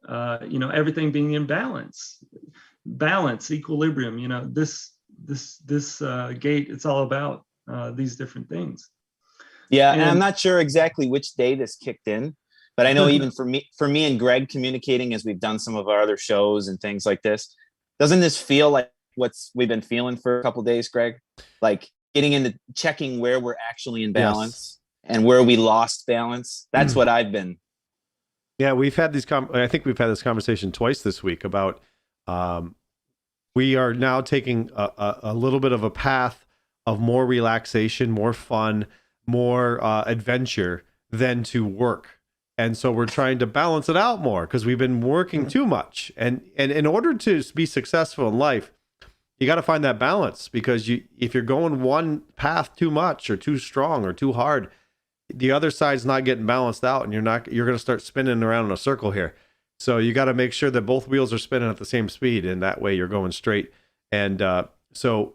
everything being in balance, equilibrium. This gate, it's all about these different things. And I'm not sure exactly which day this kicked in, but I know even for me and Greg communicating as we've done some of our other shows and things like this, doesn't this feel like we've been feeling for a couple of days, Greg? Like getting into checking where we're actually in balance and where we lost balance. That's what I've been. Yeah, we've had these. I think we've had this conversation twice this week about. We are now taking a little bit of a path of more relaxation, more fun, more adventure than to work. And so we're trying to balance it out more because we've been working too much. And in order to be successful in life, you got to find that balance, because if you're going one path too much or too strong or too hard, the other side's not getting balanced out, and you're going to start spinning around in a circle here. So you got to make sure that both wheels are spinning at the same speed, and that way you're going straight. And so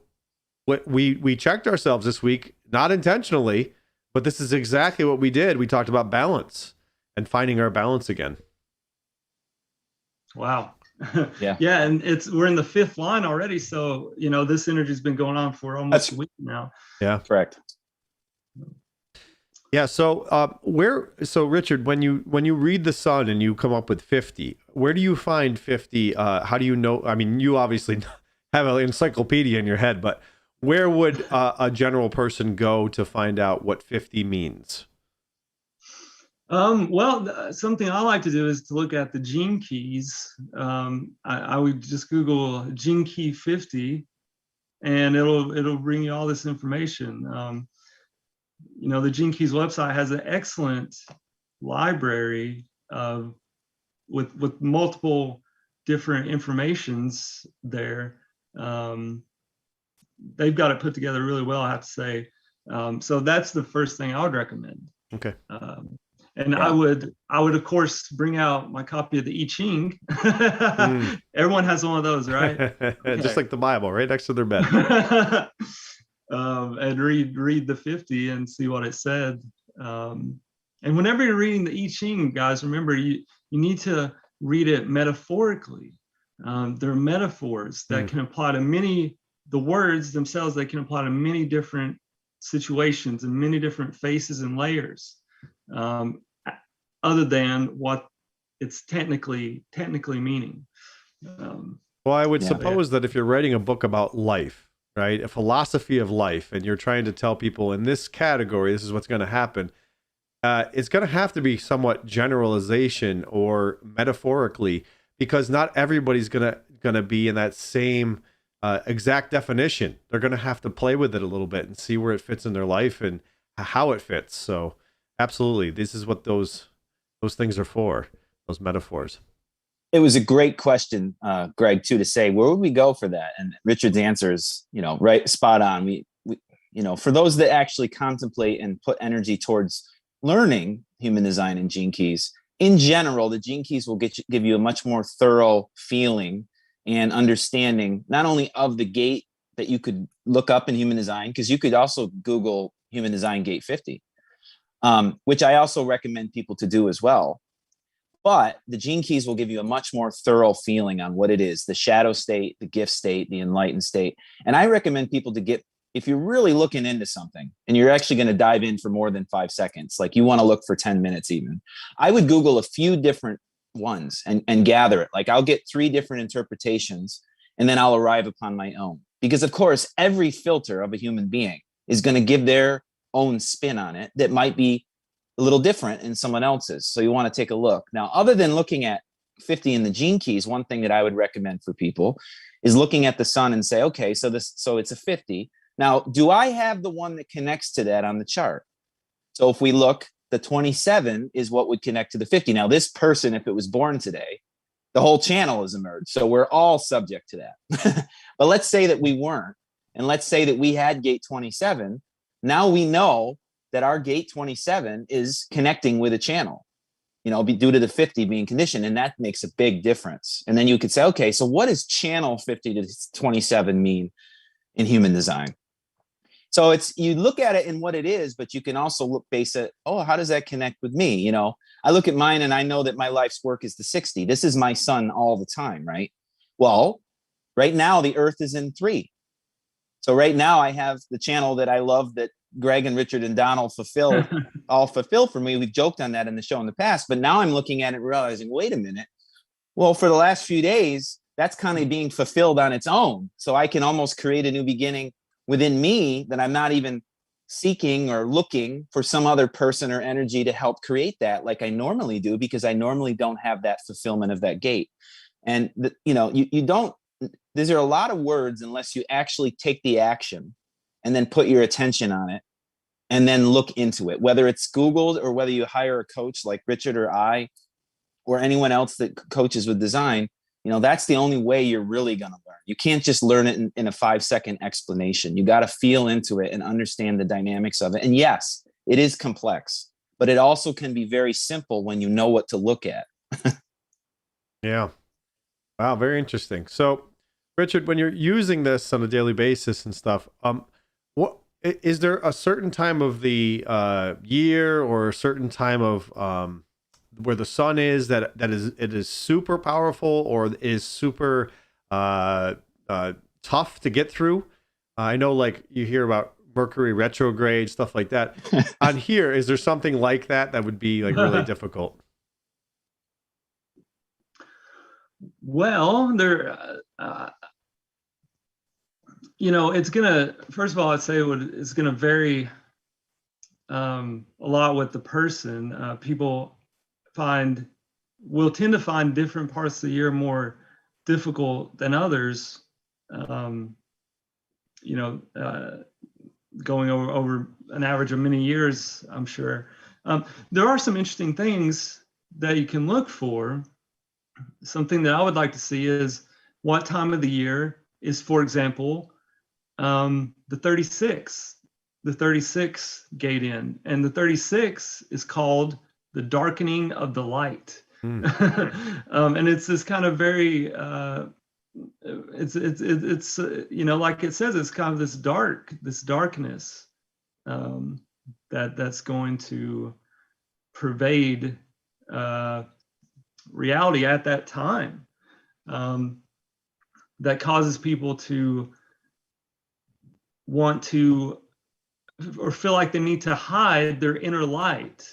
what we checked ourselves this week, not intentionally, but this is exactly what we did. We talked about balance and finding our balance again. Wow. Yeah. Yeah, and we're in the 5th line already, so this energy's been going on for almost a week now. Yeah, correct. Yeah. So Richard, when you read the sun and you come up with 50, where do you find 50? How do you know? I mean, you obviously have an encyclopedia in your head, but where would a general person go to find out what 50 means? Well, something I like to do is to look at the gene keys. I would just Google gene key 50, and it'll bring you all this information. The Gene Keys website has an excellent library with multiple different informations there. They've got it put together really well, I have to say. So that's the first thing I would recommend. Okay. And yeah. I would of course bring out my copy of the I Ching. Everyone has one of those, right? Okay. Just like the Bible, right next to their bed. And read the 50 and see what it said. And whenever you're reading the I Ching, guys, remember you need to read it metaphorically. There are metaphors that can apply to the words themselves, they can apply to many different situations and many different faces and layers, other than what it's technically meaning. Well, I would suppose that if you're writing a book about life, right, a philosophy of life, and you're trying to tell people in this category, this is what's going to happen, it's going to have to be somewhat generalization or metaphorically, because not everybody's going to be in that same exact definition. They're going to have to play with it a little bit and see where it fits in their life and how it fits. So absolutely, this is what those things are for, those metaphors. It was a great question, Greg, too, to say, where would we go for that? And Richard's answer is, right, spot on. We for those that actually contemplate and put energy towards learning human design and gene keys, in general, the gene keys will give you a much more thorough feeling and understanding, not only of the gate that you could look up in human design, because you could also Google human design gate 50, which I also recommend people to do as well. But the gene keys will give you a much more thorough feeling on what it is, the shadow state, the gift state, the enlightened state. And I recommend people to get, if you're really looking into something and you're actually going to dive in for more than 5 seconds, like you want to look for 10 minutes even, I would Google a few different ones and gather it. Like I'll get 3 different interpretations and then I'll arrive upon my own. Because of course, every filter of a human being is going to give their own spin on it that might be a little different in someone else's. So you want to take a look. Now, other than looking at 50 in the gene keys, one thing that I would recommend for people is looking at the sun and say, okay, so it's a 50. Now, do I have the one that connects to that on the chart? So if we look, the 27 is what would connect to the 50. Now, this person, if it was born today, the whole channel has emerged. So we're all subject to that. But let's say that we weren't. And let's say that we had gate 27. Now we know that our gate 27 is connecting with a channel, due to the 50 being conditioned. And that makes a big difference. And then you could say, okay, so what does channel 50 to 27 mean in human design? So you look at it in what it is, but you can also base it, how does that connect with me? I look at mine and I know that my life's work is the 60. This is my sun all the time, right? Well, right now the earth is in 3. So right now I have the channel that I love that Greg and Richard and Donald fulfill for me. We've joked on that in the show in the past, but now I'm looking at it and realizing, wait a minute. Well, for the last few days, that's kind of being fulfilled on its own. So I can almost create a new beginning within me that I'm not even seeking or looking for some other person or energy to help create that, like I normally do, because I normally don't have that fulfillment of that gate. And you don't, these are a lot of words unless you actually take the action and then put your attention on it and then look into it, whether it's Googled or whether you hire a coach like Richard or I or anyone else that coaches with design. That's the only way you're really going to learn. You can't just learn it in a 5-second explanation. You got to feel into it and understand the dynamics of it. And yes, it is complex, but it also can be very simple when you know what to look at. Yeah. Wow. Very interesting. So, Richard, when you're using this on a daily basis and stuff, what is there a certain time of the year or a certain time of where the sun is it is super powerful or is super tough to get through? I know, like, you hear about Mercury Retrograde, stuff like that. On here, is there something like that would be like really difficult? Well, it's gonna, first of all, I'd say it's gonna vary a lot with the person. People will tend to find different parts of the year more difficult than others. Going over an average of many years, I'm sure. There are some interesting things that you can look for. Something that I would like to see is what time of the year is, for example, the 36 gate in, and the 36 is called the darkening of the light. And it's this kind of very it's like it says, it's kind of this darkness that's going to pervade reality at that time, that causes people to want to or feel like they need to hide their inner light.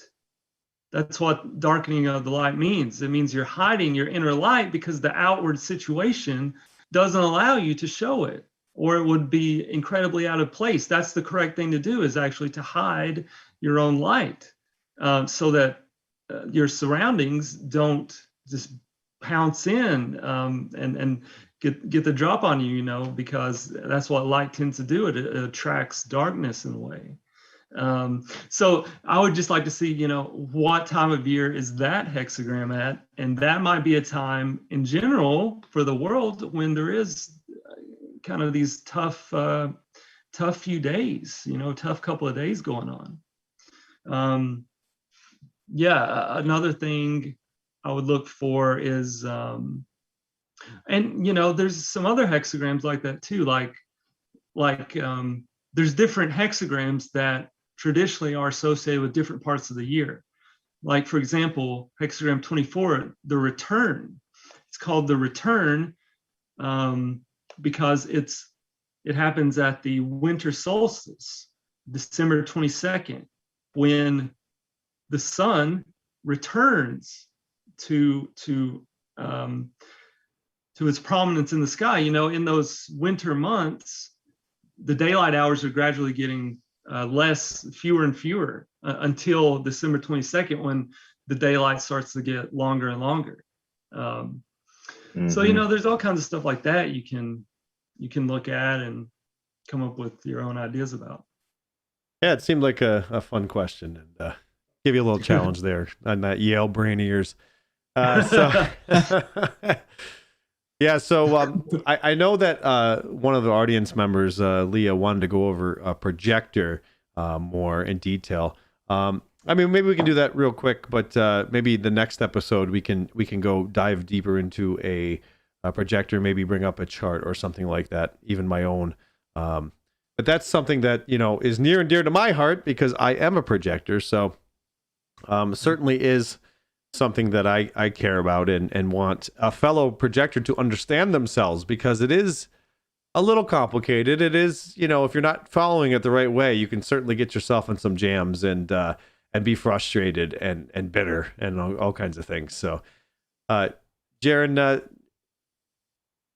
That's what darkening of the light means. It means you're hiding your inner light because the outward situation doesn't allow you to show it, or it would be incredibly out of place. That's the correct thing to do, is actually to hide your own light, so that your surroundings don't just pounce in and get the drop on you, because that's what light tends to do. It attracts darkness in a way. So I would just like to see, what time of year is that hexagram at? And that might be a time in general for the world when there is kind of these tough few days, tough couple of days going on. Another thing I would look for is, there's some other hexagrams like that too, like there's different hexagrams that traditionally are associated with different parts of the year. Like, for example, hexagram 24, the return. It's called the return because it happens at the winter solstice, December 22nd, when the sun returns to its prominence in the sky. In those winter months, the daylight hours are gradually getting fewer and fewer until December 22nd, when the daylight starts to get longer and longer. So there's all kinds of stuff like that you can look at and come up with your own ideas about. Yeah, it seemed like a fun question, and give you a little challenge there on that Yale brain ears. Yeah, so I know that one of the audience members, Leah, wanted to go over a projector more in detail. Maybe we can do that real quick, but maybe the next episode we can go dive deeper into a projector, maybe bring up a chart or something like that, even my own. But that's something that is near and dear to my heart because I am a projector. So certainly is something that I care about and want a fellow projector to understand themselves, because it is a little complicated. It is, if you're not following it the right way, you can certainly get yourself in some jams and be frustrated and bitter and all kinds of things. So, JARIN,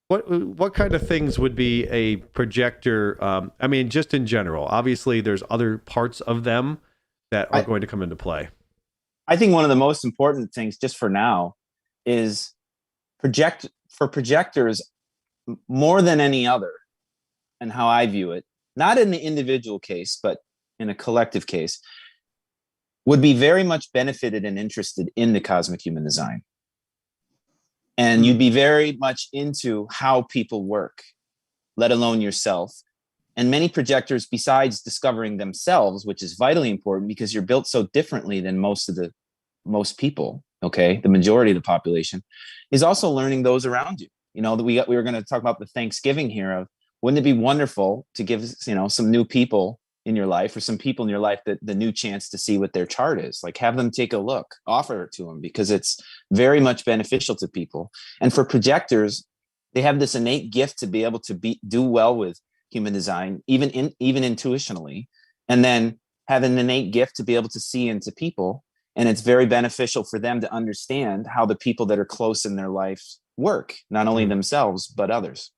what kind of things would be a projector? I mean, just in general. Obviously, there's other parts of them that are going to come into play. I think one of the most important things, just for now, is for projectors more than any other, and how I view it, not in the individual case, but in a collective case, would be very much benefited and interested in the cosmic human design. And you'd be very much into how people work, let alone yourself. And many projectors, besides discovering themselves, which is vitally important because you're built so differently than most people, okay, the majority of the population, is also learning those around you. You know, we were going to talk about the Thanksgiving here of, wouldn't it be wonderful to give, some new people in your life, or some people in your life, that the new chance to see what their chart is, like have them take a look, offer it to them, because it's very much beneficial to people. And for projectors, they have this innate gift to be able to do well with human design, even intuitionally, and then have an innate gift to be able to see into people. And it's very beneficial for them to understand how the people that are close in their life work, not only themselves, but others.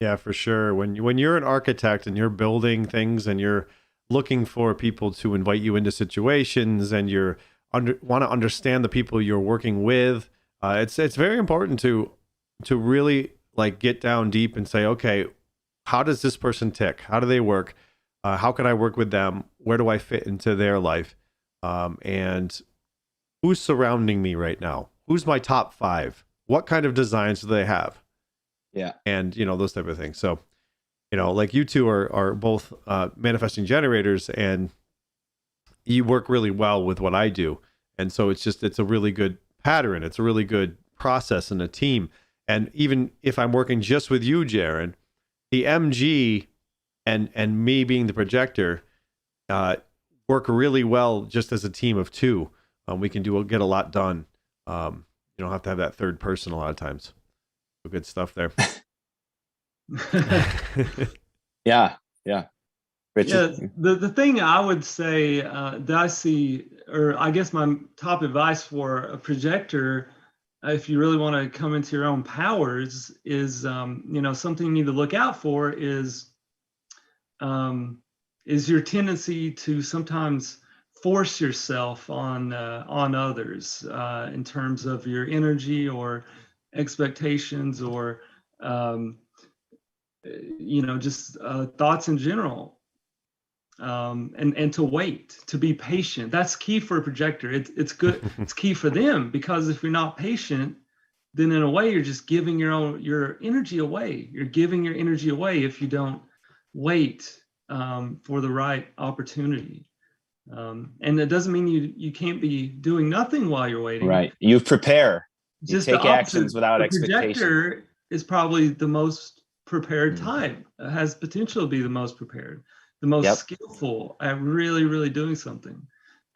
Yeah, for sure. When you're an architect and you're building things and you're looking for people to invite you into situations, and you're want to understand the people you're working with, it's very important to really like get down deep and say, okay, how does this person tick? How do they work? How can I work with them? Where do I fit into their life? And who's surrounding me right now? Who's my top 5? What kind of designs do they have? Yeah. And, those type of things. So, like you two are both manifesting generators, and you work really well with what I do. And so it's a really good pattern. It's a really good process in a team. And even if I'm working just with you, JARIN, the MG and me being the projector work really well just as a team of 2. We can get a lot done. You don't have to have that third person a lot of times. Good stuff there. Yeah. Richard? Yeah, the thing I would say that I see, or I guess my top advice for a projector, if you really want to come into your own powers, is something you need to look out for is your tendency to sometimes force yourself on others in terms of your energy or expectations, or just thoughts in general, and to wait, to be patient. That's key for a projector. It's good. It's key for them, because if you're not patient, then in a way you're just giving your energy away. You're giving your energy away if you don't wait for the right opportunity. And it doesn't mean you can't be doing nothing while you're waiting. Right. You prepare. You Just take actions without expectation. The projector is probably the most prepared type. It has potential to be the most prepared, the most skillful at really, really doing something.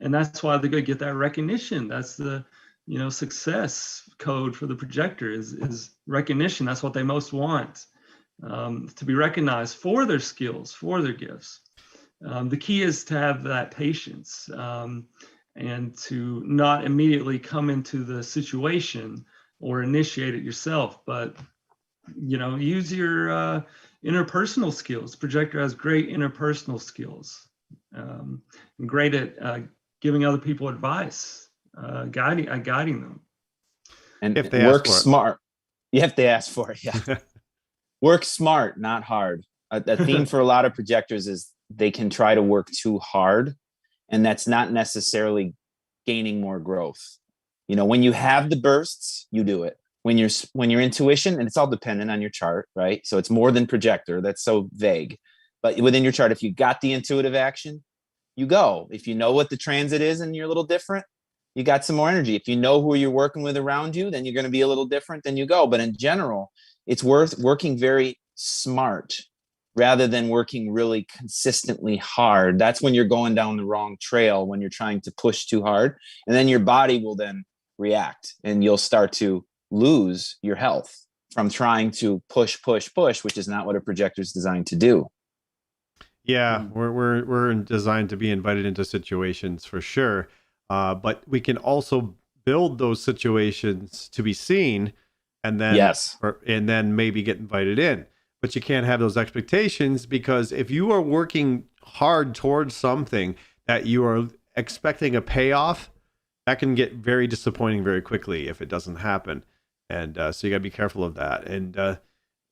And that's why they're going to get that recognition. That's the, success code for the projector is recognition. That's what they most want, to be recognized for their skills, for their gifts. The key is to have that patience, and to not immediately come into the situation or initiate it yourself, but use your interpersonal skills. Projector has great interpersonal skills, and great at giving other people advice, guiding them. And if they work smart. You have to ask for it. Yeah. Work smart, not hard. A theme for a lot of projectors is they can try to work too hard, and that's not necessarily gaining more growth. When you have the bursts, you do it. When your intuition, and it's all dependent on your chart, right? So it's more than projector. That's so vague. But within your chart, if you got the intuitive action, you go. If you know what the transit is and you're a little different, you got some more energy. If you know who you're working with around you, then you're going to be a little different, then you go. But in general, it's worth working very smart rather than working really consistently hard. That's when you're going down the wrong trail, when you're trying to push too hard. And then your body will then react, and you'll start to lose your health from trying to push, which is not what a projector is designed to do. Yeah, we're designed to be invited into situations for sure. But we can also build those situations to be seen and then Yes. and then maybe get invited in. But you can't have those expectations, because if you are working hard towards something that you are expecting a payoff, that can get very disappointing very quickly if it doesn't happen. And so you got to be careful of that. And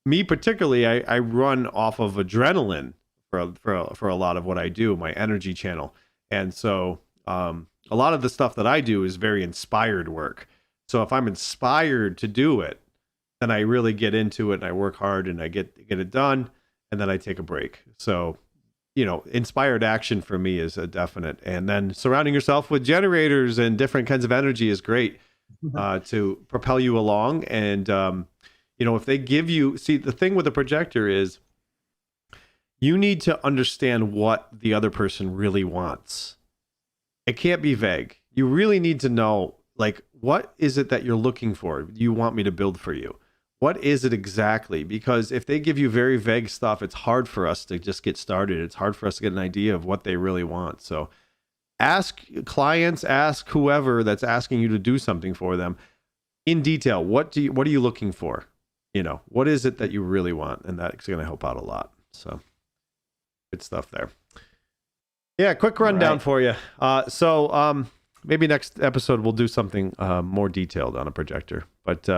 me particularly, I run off of adrenaline for a lot of what I do, my energy channel. And so a lot of the stuff that I do is very inspired work. So if I'm inspired to do it, then I really get into it and I work hard and I get it done, and then I take a break. So, inspired action for me is a definite. And then surrounding yourself with generators and different kinds of energy is great to propel you along. And, if they give you, see, the thing with a projector is you need to understand what the other person really wants. It can't be vague. You really need to know, like, what is it that you're looking for? You want me to build for you? What is it exactly? Because if they give you very vague stuff, it's hard for us to just get started. It's hard for us to get an idea of what they really want. So ask clients, ask whoever that's asking you to do something for them in detail. What are you looking for? What is it that you really want? And that's going to help out a lot. So good stuff there. Yeah, quick rundown for you. So maybe next episode we'll do something more detailed on a projector, but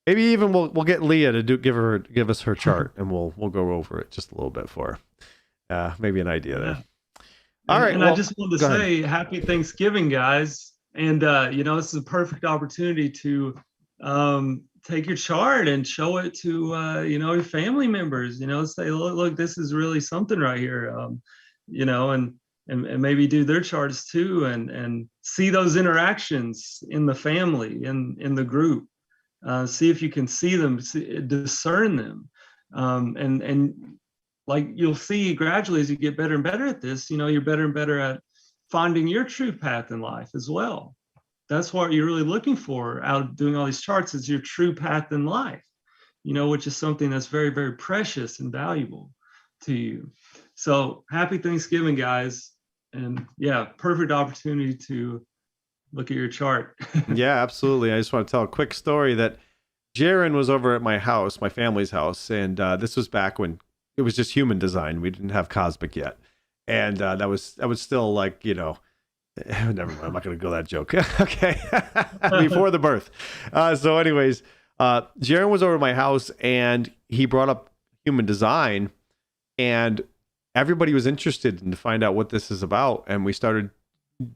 maybe even we'll get Leah to give us her chart, and we'll go over it just a little bit for her. Maybe an idea there. All right. And I just wanted to say happy Thanksgiving, guys. And this is a perfect opportunity to take your chart and show it to your family members. Say, look, this is really something right here. And maybe do their charts too, and see those interactions in the family, in the group. See if you can see them, discern them, and like you'll see gradually as you get better and better at this, you're better and better at finding your true path in life as well. That's what you're really looking for out of doing all these charts, is your true path in life, which is something that's very, very precious and valuable to you. So happy Thanksgiving, guys. And yeah, perfect opportunity to look at your chart. Yeah, absolutely. I just want to tell a quick story that JARIN was over at my house, my family's house, and this was back when it was just human design. We didn't have cosmic yet, and that was still like never mind. I'm not going to go that joke. Okay, before the birth. So, anyways, JARIN was over at my house, and he brought up human design, and everybody was interested in to find out what this is about, and we started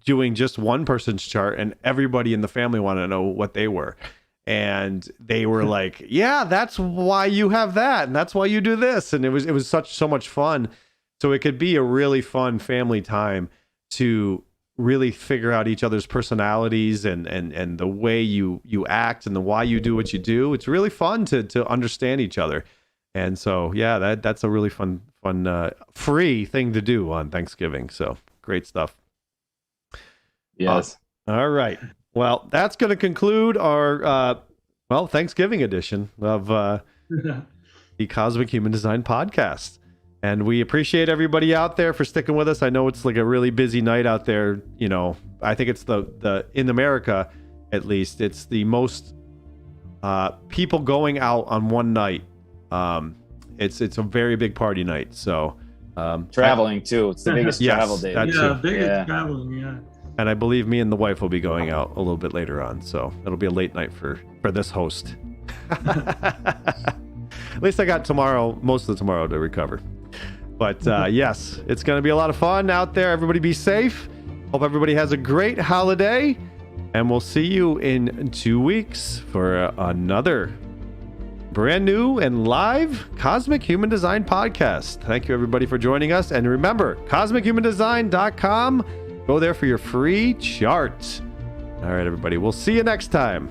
doing just one person's chart, and everybody in the family wanted to know what they were. And they were like, yeah, that's why you have that, and that's why you do this. And it was so much fun. So it could be a really fun family time to really figure out each other's personalities and the way you act and the why you do what you do. It's really fun to understand each other. And so yeah, that's a really fun free thing to do on Thanksgiving. So great stuff. Yes. All right. Well, that's going to conclude our Thanksgiving edition of the Cosmic Human Design Podcast. And we appreciate everybody out there for sticking with us. I know it's like a really busy night out there. I think it's the in America, at least, it's the most people going out on one night. It's a very big party night. So traveling too. It's the biggest travel day. Biggest traveling. Yeah. And I believe me and the wife will be going out a little bit later on. So it'll be a late night for this host. At least I got most of tomorrow to recover. But yes, it's going to be a lot of fun out there. Everybody be safe. Hope everybody has a great holiday. And we'll see you in 2 weeks for another brand new and live Cosmic Human Design podcast. Thank you, everybody, for joining us. And remember, CosmicHumanDesign.com. Go there for your free chart. All right, everybody. We'll see you next time.